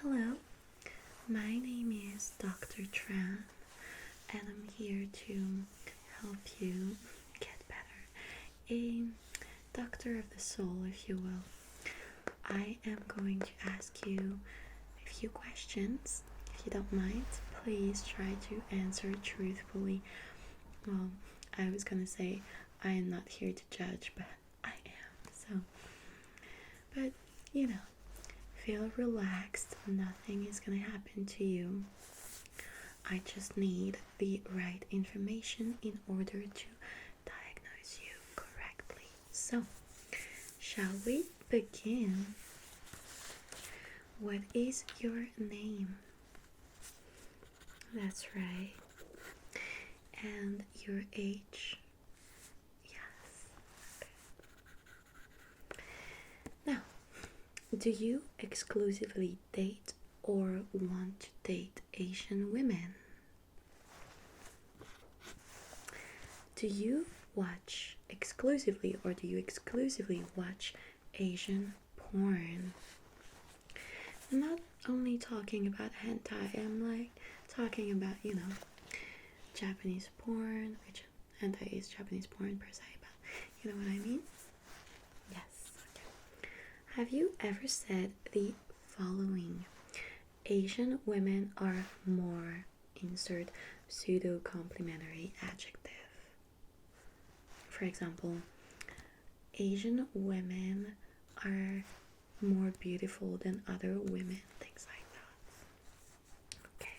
Hello, my name is Dr. Tran, and I'm here to help you get better. A doctor of the soul, if you will. I am going to ask you a few questions. If you don't mind, please try to answer truthfully. Well, I was gonna say I am not here to judge, but I am, so. But, feel relaxed. Nothing is gonna happen to you. I just need the right information in order to diagnose you correctly. So, shall we begin? What is your name? That's right. And your age? Yes. Okay. Now, do you exclusively date or want to date Asian women? Do you watch exclusively or do you exclusively watch Asian porn? I'm not only talking about hentai, I'm talking about, Japanese porn, which hentai is Japanese porn per se, but you know what I mean? Yes. Okay. Have you ever said the following? Asian women are more, insert pseudo-complimentary adjective. For example, Asian women are more beautiful than other women, things like that. Okay.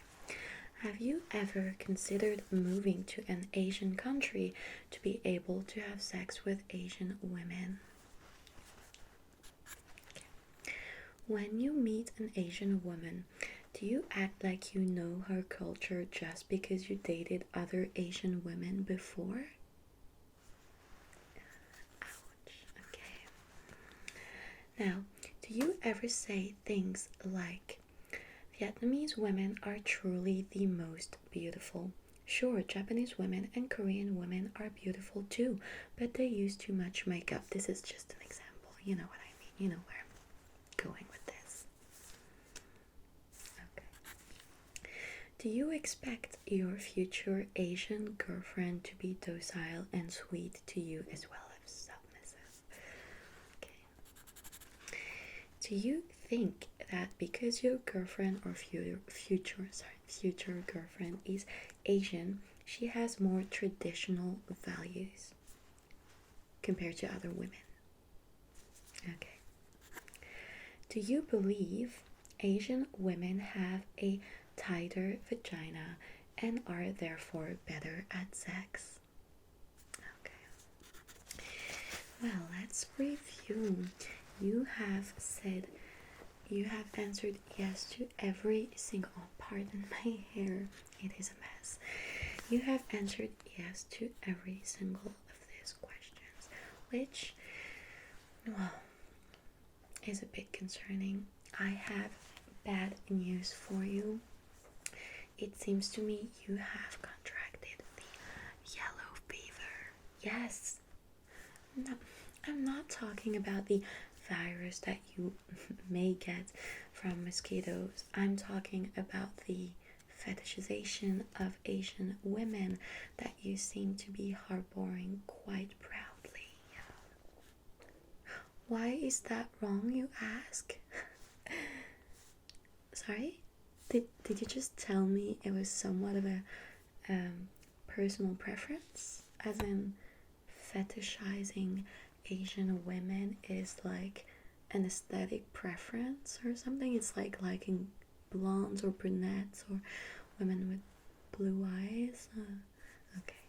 Have you ever considered moving to an Asian country to be able to have sex with Asian women? When you meet an Asian woman, do you act like you know her culture just because you dated other Asian women before? Ouch. Okay. Now, do you ever say things like, Vietnamese women are truly the most beautiful? Sure, Japanese women and Korean women are beautiful too, but they use too much makeup. This is just an example. You know what I mean. You know where I'm going with this. Okay. Do you expect your future Asian girlfriend to be docile and sweet to you as well as submissive? Okay. Do you think that because your girlfriend or future girlfriend is Asian, she has more traditional values compared to other women? Okay. Do you believe Asian women have a tighter vagina and are therefore better at sex? Okay. Well, let's review. You have answered yes to every single, pardon my hair, it is a mess. You have answered yes to every single of these questions, which, well, is a bit concerning. I have bad news for you. It seems to me you have contracted the yellow fever. Yes. No, I'm not talking about the virus that you may get from mosquitoes. I'm talking about the fetishization of Asian women that you seem to be harboring quite proudly. Why is that wrong, you ask? Sorry? Did you just tell me it was somewhat of a personal preference? As in, fetishizing Asian women is like an aesthetic preference or something? It's like liking blondes or brunettes or women with blue eyes? Okay.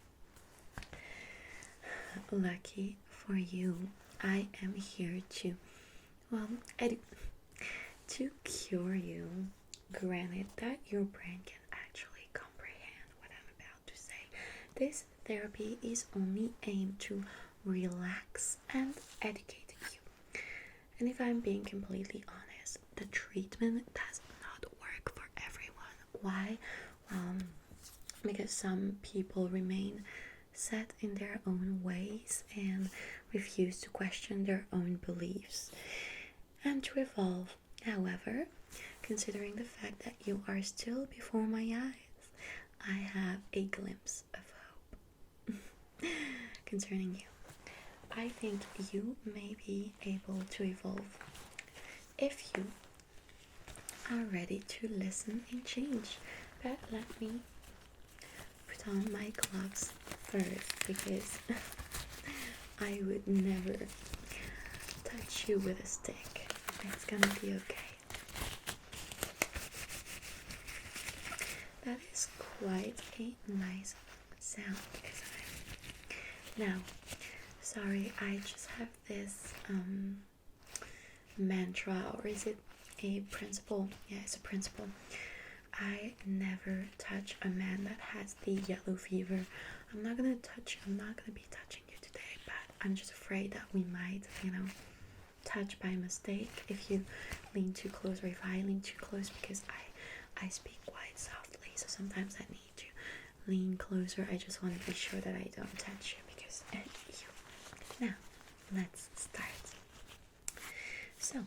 Lucky for you, I am here to, to cure you. Granted that your brain can actually comprehend what I'm about to say. This therapy is only aimed to relax and educate you. And if I'm being completely honest, the treatment does not work for everyone. Why? Because some people remain set in their own ways and refuse to question their own beliefs and to evolve. However, considering the fact that you are still before my eyes, I have a glimpse of hope concerning you. I think you may be able to evolve if you are ready to listen and change. But let me put on my gloves first, because I would never touch you with a stick. It's gonna be okay. That is quite a nice sound, isn't it? Now, sorry, I just have this mantra, or is it a principle? Yeah, it's a principle. I never touch a man that has the yellow fever. I'm not gonna be touching you today, but I'm just afraid that we might, touch by mistake if you lean too close, or if I lean too close, because I speak quite softly, so sometimes I need to lean closer. I just want to be sure that I don't touch you, because you. Now, let's start. So,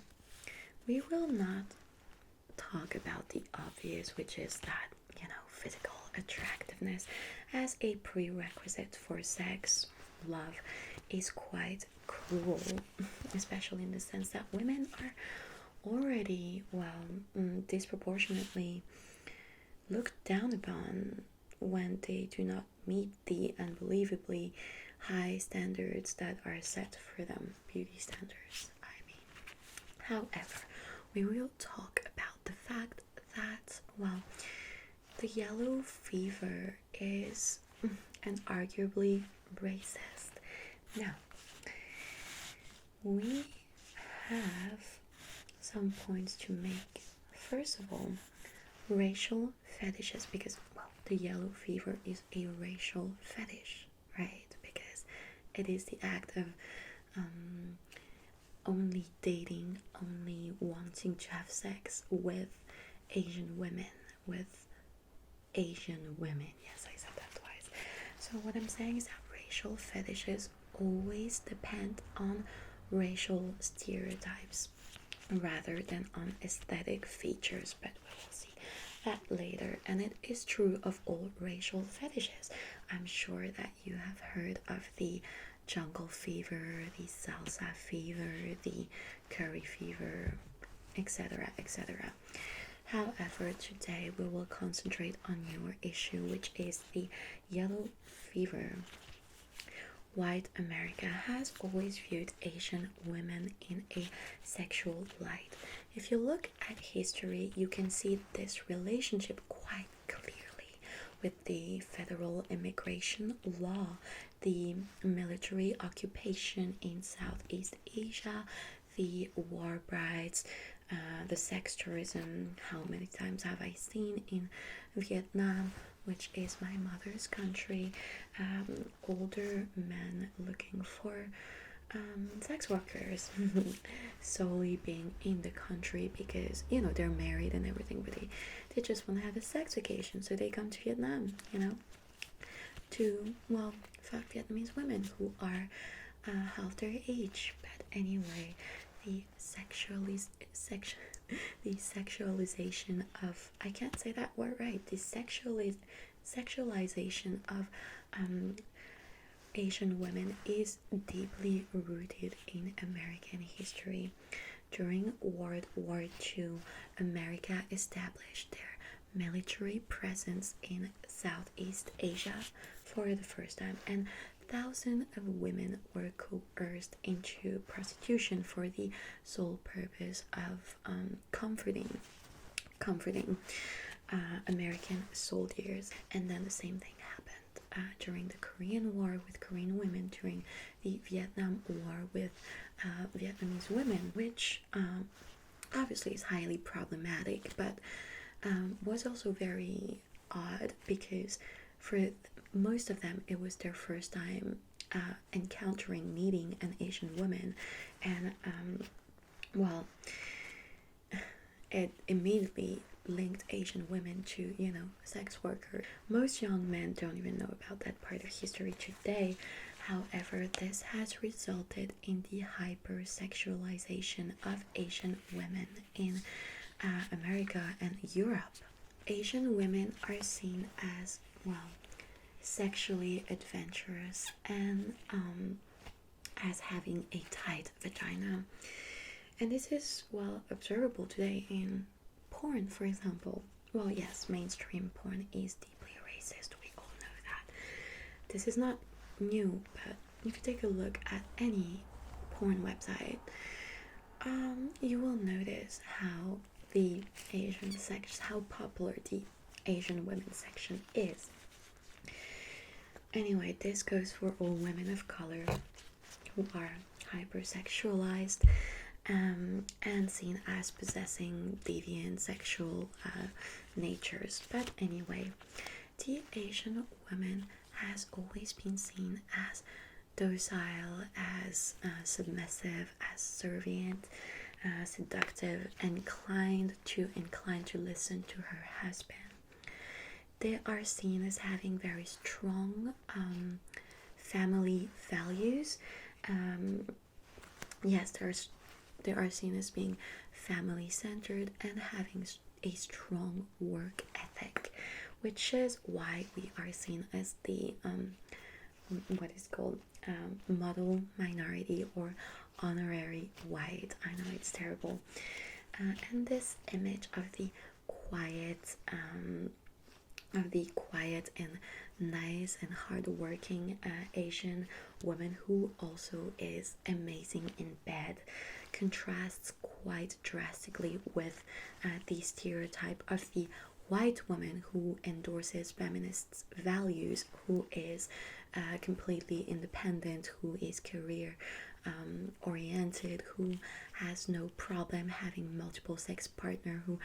we will not talk about the obvious, which is that, physical attractiveness as a prerequisite for sex. Love is quite cruel, especially in the sense that women are already, disproportionately looked down upon when they do not meet the unbelievably high standards that are set for them, beauty standards, I mean. However, we will talk about the fact that, the yellow fever is and arguably racist. Now, we have some points to make. First of all, racial fetishes, because, the yellow fever is a racial fetish, right? Because it is the act of only dating, only wanting to have sex with Asian women, Yes, I said that twice. So what I'm saying is that racial fetishes always depend on racial stereotypes rather than on aesthetic features, but we will see that later. And it is true of all racial fetishes. I'm sure that you have heard of the jungle fever, the salsa fever, the curry fever, etc., etc. However, today we will concentrate on your issue, which is the yellow fever. White America has always viewed Asian women in a sexual light. If you look at history, you can see this relationship quite clearly with the federal immigration law, the military occupation in Southeast Asia, the war brides, the sex tourism. How many times have I seen in Vietnam, which is my mother's country, older men looking for sex workers solely being in the country because they're married and everything, but they just want to have a sex vacation, so they come to Vietnam, to fuck Vietnamese women who are half their age. But anyway, the sexualization of, I can't say that word right, the sexualization of Asian women is deeply rooted in American history. During World War II, America established their military presence in Southeast Asia for the first time, and thousands of women were coerced into prostitution for the sole purpose of comforting American soldiers. And then the same thing happened during the Korean War with Korean women, during the Vietnam War with Vietnamese women, which obviously is highly problematic, but was also very odd because for most of them it was their first time meeting an Asian woman, and it immediately linked Asian women to, sex workers. Most young men don't even know about that part of history today. However, this has resulted in the hypersexualization of Asian women in America and Europe, Asian women are seen as, well, sexually adventurous and as having a tight vagina. And this is, well, observable today in porn, for example. Well, yes, mainstream porn is deeply racist. We all know that. This is not new, but if you take a look at any porn website, you will notice how the Asian section, how popular the Asian women section is. Anyway, this goes for all women of color who are hypersexualized and seen as possessing deviant sexual natures. But anyway, the Asian woman has always been seen as docile, as submissive, as servient, seductive, inclined to listen to her husband. They are seen as having very strong family values. Yes, they are seen as being family centered and having a strong work ethic, which is why we are seen as the what is called model minority or honorary white. I know it's terrible. And this image of the quiet and nice and hardworking Asian woman who also is amazing in bed contrasts quite drastically with the stereotype of the white woman who endorses feminist values, who is completely independent, who is career oriented, who has no problem having multiple sex partner, who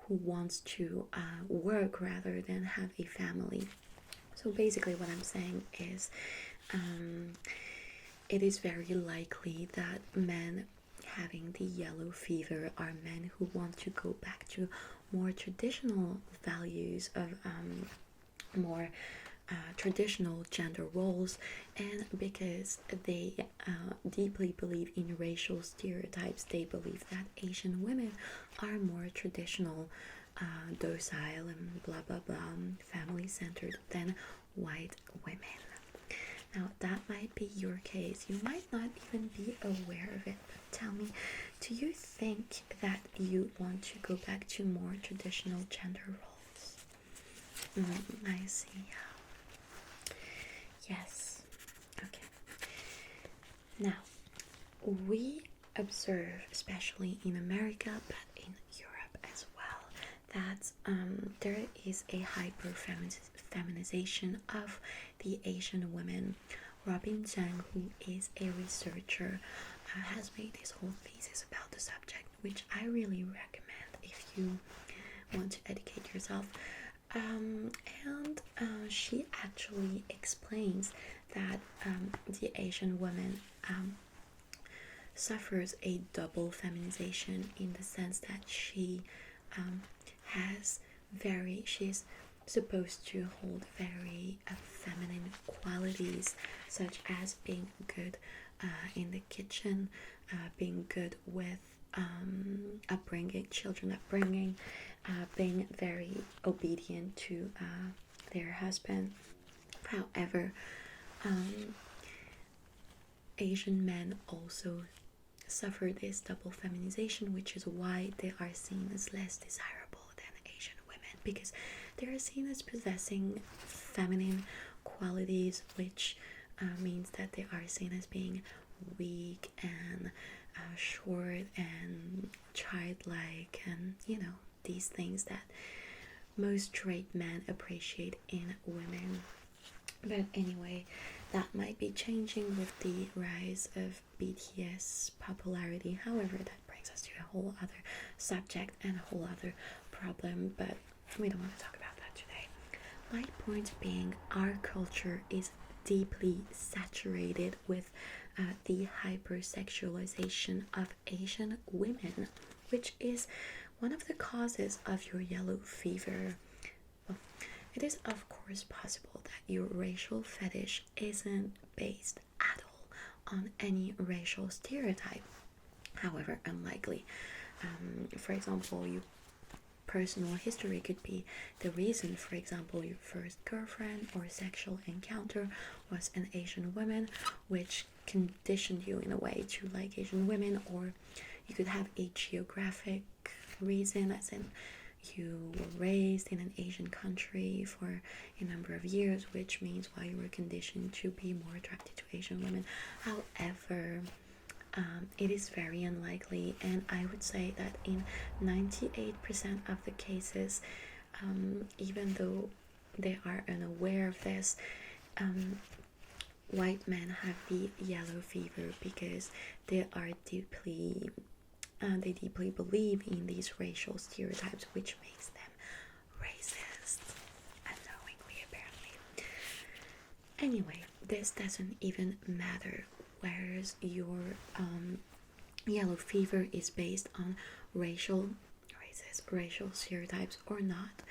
wants to work rather than have a family. So basically what I'm saying is it is very likely that men having the yellow fever are men who want to go back to more traditional values of more traditional gender roles, and because they deeply believe in racial stereotypes, they believe that Asian women are more traditional, docile and blah blah blah, family centered than white women. Now that might be your case, you might not even be aware of it, but tell me, do you think that you want to go back to more traditional gender roles? I see. Yes. Okay. Now, we observe, especially in America, but in Europe as well, that there is a feminization of the Asian women. Robin Zhang, who is a researcher, has made this whole thesis about the subject, which I really recommend if you want to educate yourself. And she actually explains that the Asian woman suffers a double feminization, in the sense that she she's supposed to hold very feminine qualities, such as being good in the kitchen, being good with children upbringing, being very obedient to their husband. However, Asian men also suffer this double feminization, which is why they are seen as less desirable than Asian women, because they are seen as possessing feminine qualities, which means that they are seen as being weak and short and childlike, and these things that most straight men appreciate in women. But anyway, that might be changing with the rise of BTS popularity. However, that brings us to a whole other subject and a whole other problem, but we don't want to talk about that today. My point being, our culture is deeply saturated with the hypersexualization of Asian women, which is one of the causes of your yellow fever. Well, it is of course possible that your racial fetish isn't based at all on any racial stereotype, however unlikely. For example, you personal history could be the reason. For example, your first girlfriend or sexual encounter was an Asian woman, which conditioned you in a way to like Asian women. Or you could have a geographic reason, as in you were raised in an Asian country for a number of years, which means why you were conditioned to be more attracted to Asian women. However, it is very unlikely, and I would say that in 98% of the cases, even though they are unaware of this, white men have the yellow fever because they are deeply they deeply believe in these racial stereotypes, which makes them racist unknowingly, apparently. Anyway, this doesn't even matter, whereas your yellow fever is based on racial stereotypes or not.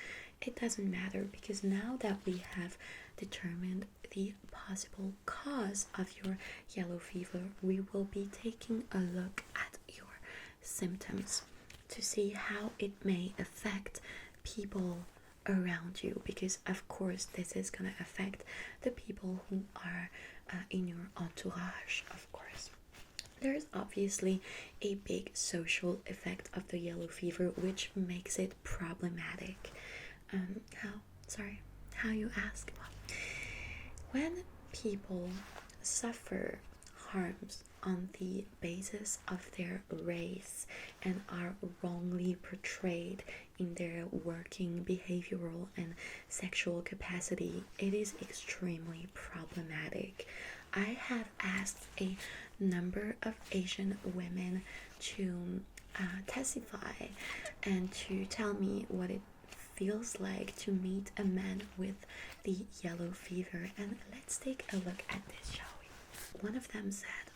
It doesn't matter, because now that we have determined the possible cause of your yellow fever, we will be taking a look at your symptoms to see how it may affect people around you, because of course this is going to affect the people who are in your entourage. Of course, there's obviously a big social effect of the yellow fever, which makes it problematic. How you ask? Well, when people suffer harms on the basis of their race and are wrongly portrayed in their working, behavioral, and sexual capacity, it is extremely problematic. I have asked a number of Asian women to testify and to tell me what it feels like to meet a man with the yellow fever, and let's take a look at this, shall we? One of them said,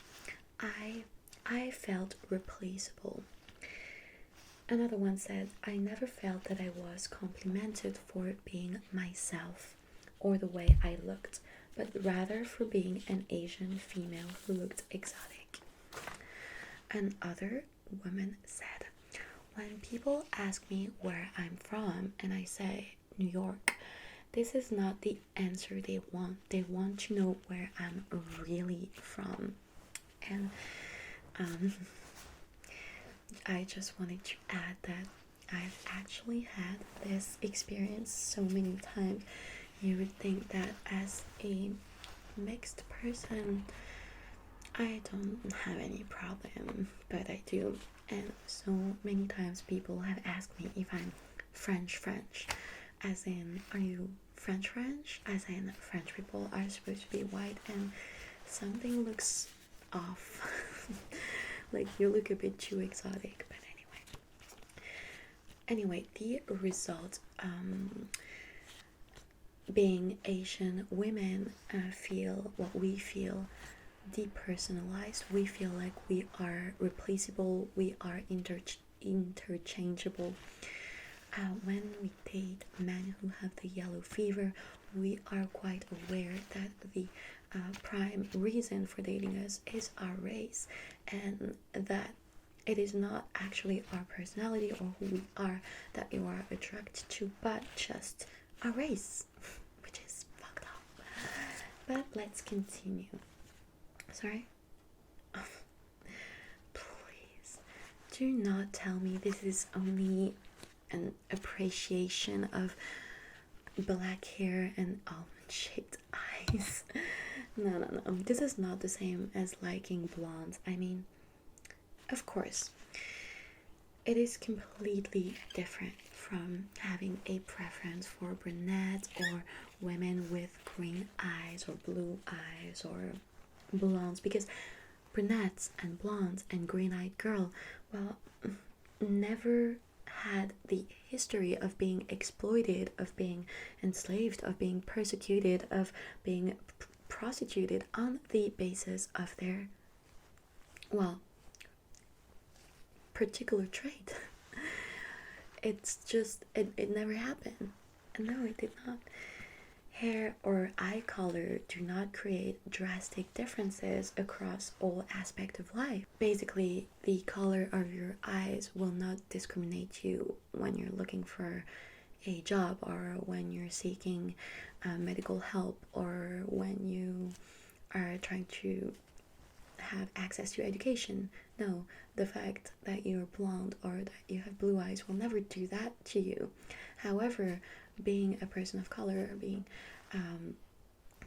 I felt replaceable. Another one said, I never felt that I was complimented for being myself or the way I looked, but rather for being an Asian female who looked exotic. Another woman said, when people ask me where I'm from and I say New York, this is not the answer they want. They want to know where I'm really from. And I just wanted to add that I've actually had this experience so many times. You would think that as a mixed person, I don't have any problem, but I do. And so many times people have asked me if I'm French, as in, are you French? As in, French people are supposed to be white and something looks off. Like, you look a bit too exotic. But anyway, the result, being Asian women, feel what we feel, depersonalized. We feel like we are replaceable, we are interchangeable. When we date men who have the yellow fever, we are quite aware that the prime reason for dating us is our race, and that it is not actually our personality or who we are that you are attracted to, but just our race, which is fucked up. But let's continue. Sorry? Please do not tell me this is only an appreciation of black hair and almond-shaped eyes. No. This is not the same as liking blondes. I mean, of course, it is completely different from having a preference for brunettes or women with green eyes or blue eyes or blondes, because brunettes and blondes and green-eyed girl, well, never had the history of being exploited, of being enslaved, of being persecuted, of being prostituted on the basis of their, well, particular trait. It's just, it never happened. No, it did not. hair or eye color do not create drastic differences across all aspects of life. Basically, the color of your eyes will not discriminate you when you're looking for a job or when you're seeking medical help or when you are trying to have access to education. No, the fact that you're blonde or that you have blue eyes will never do that to you. However, being a person of color, being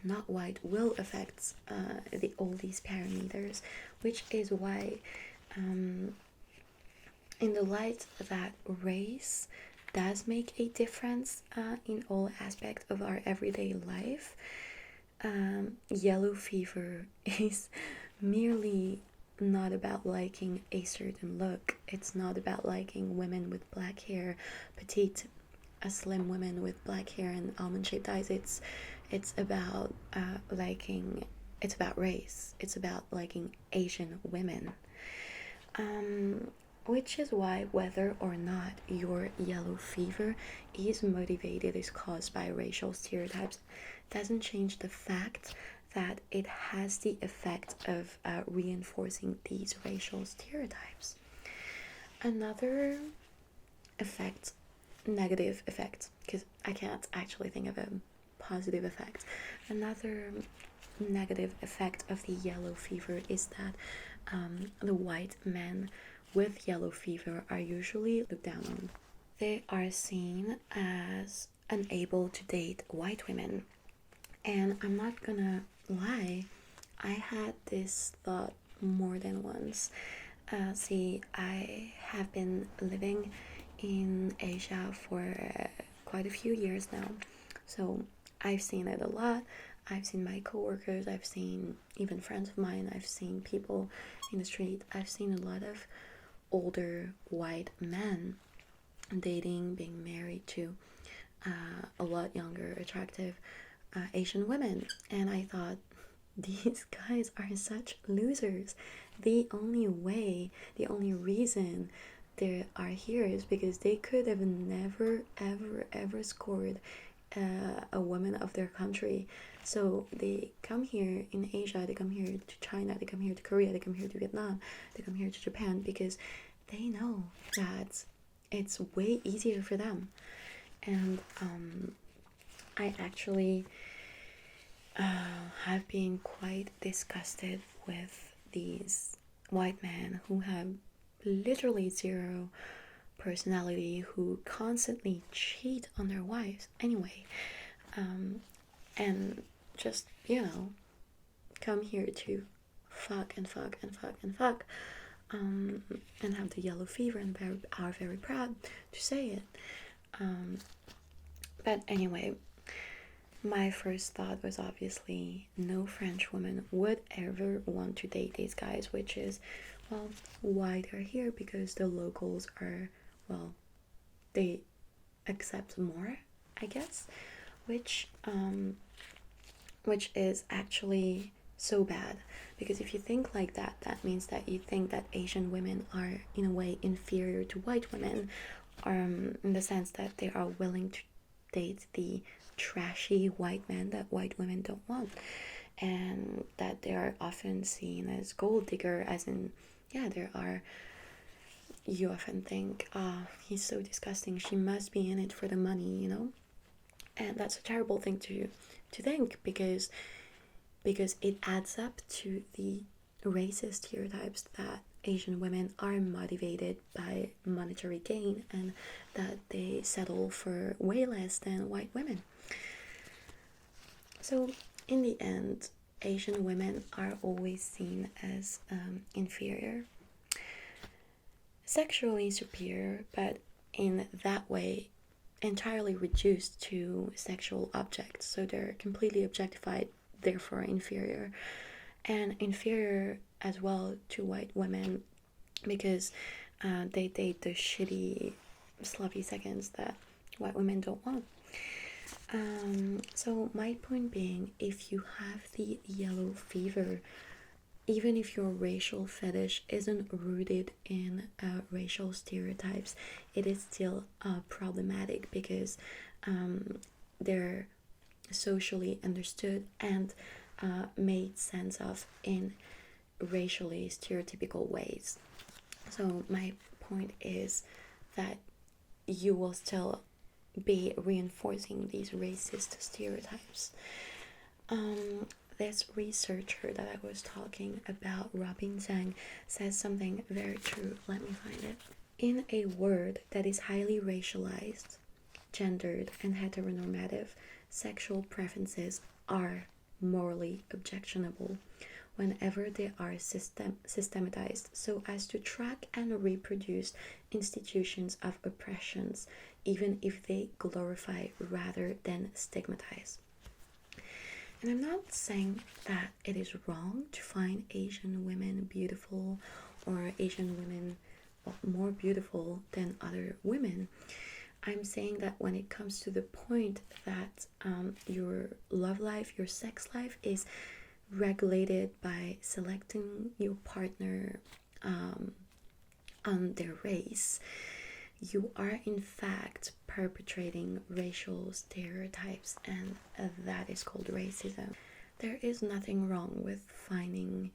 not white, will affect all these parameters, which is why in the light that race does make a difference in all aspects of our everyday life, yellow fever is merely not about liking a certain look. It's not about liking women with black hair, petite, slim women with black hair and almond shaped eyes. It's about liking. It's about race. It's about liking Asian women. Which is why whether or not your yellow fever is motivated, is caused by racial stereotypes, doesn't change the fact that it has the effect of reinforcing these racial stereotypes. Another effect, negative effect, because I can't actually think of a positive effect. Another negative effect of the yellow fever is that the white men with yellow fever are usually looked down on. They are seen as unable to date white women. And I'm not gonna lie, I had this thought more than once. See, I have been living in Asia for quite a few years now, so I've seen it a lot. I've seen my coworkers, I've seen even friends of mine, I've seen people in the street, I've seen a lot of older white men dating, being married to a lot younger, attractive Asian women, and I thought, these guys are such losers. The only way, the only reason they are here is because they could have never, ever scored a woman of their country. So they come here in Asia, they come here to China, they come here to Korea, they come here to Vietnam, they come here to Japan because they know that it's way easier for them. And I actually have been quite disgusted with these white men who have literally zero personality, who constantly cheat on their wives anyway, and just, come here to fuck and fuck and fuck and fuck, and have the yellow fever and are very proud to say it. But anyway, my first thought was obviously no French woman would ever want to date these guys, which is, well, why they're here, because the locals are, well, they accept more, I guess, which is actually so bad, because if you think like that, that means that you think that Asian women are in a way inferior to white women, in the sense that they are willing to date the trashy white men that white women don't want, and that they are often seen as gold digger, as in, you often think, he's so disgusting, she must be in it for the money, and that's a terrible thing to think, because it adds up to the racist stereotypes that Asian women are motivated by monetary gain and that they settle for way less than white women. So in the end, Asian women are always seen as inferior, sexually superior, but in that way entirely reduced to sexual objects. So they're completely objectified, therefore inferior, and inferior as well to white women, because they date the shitty, sloppy seconds that white women don't want. So my point being, if you have the yellow fever, even if your racial fetish isn't rooted in racial stereotypes, it is still problematic, because they're socially understood and made sense of in racially stereotypical ways. So my point is that you will still be reinforcing these racist stereotypes. This researcher that I was talking about, Robin Zhang, says something very true. Let me find it. In a world that is highly racialized, gendered, and heteronormative, sexual preferences are morally objectionable whenever they are systematized so as to track and reproduce institutions of oppressions, even if they glorify rather than stigmatize. And I'm not saying that it is wrong to find Asian women beautiful or Asian women more beautiful than other women. I'm saying that when it comes to the point that your love life, your sex life is regulated by selecting your partner on their race, you are in fact perpetrating racial stereotypes, and that is called racism. There is nothing wrong with finding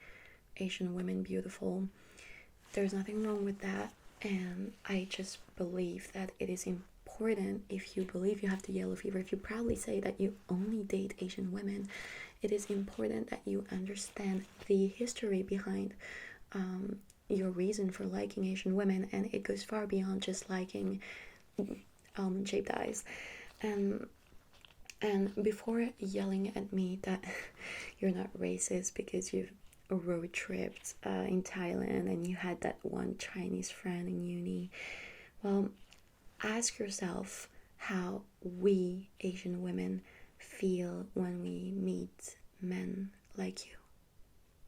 Asian women beautiful. There's nothing wrong with that, and I just believe that it is important. If you believe you have the yellow fever, if you proudly say that you only date Asian women, it is important that you understand the history behind your reason for liking Asian women, and it goes far beyond just liking shaped eyes. And before yelling at me that you're not racist because you've road tripped in Thailand and you had that one Chinese friend in uni, well, ask yourself how we Asian women feel when we meet men like you.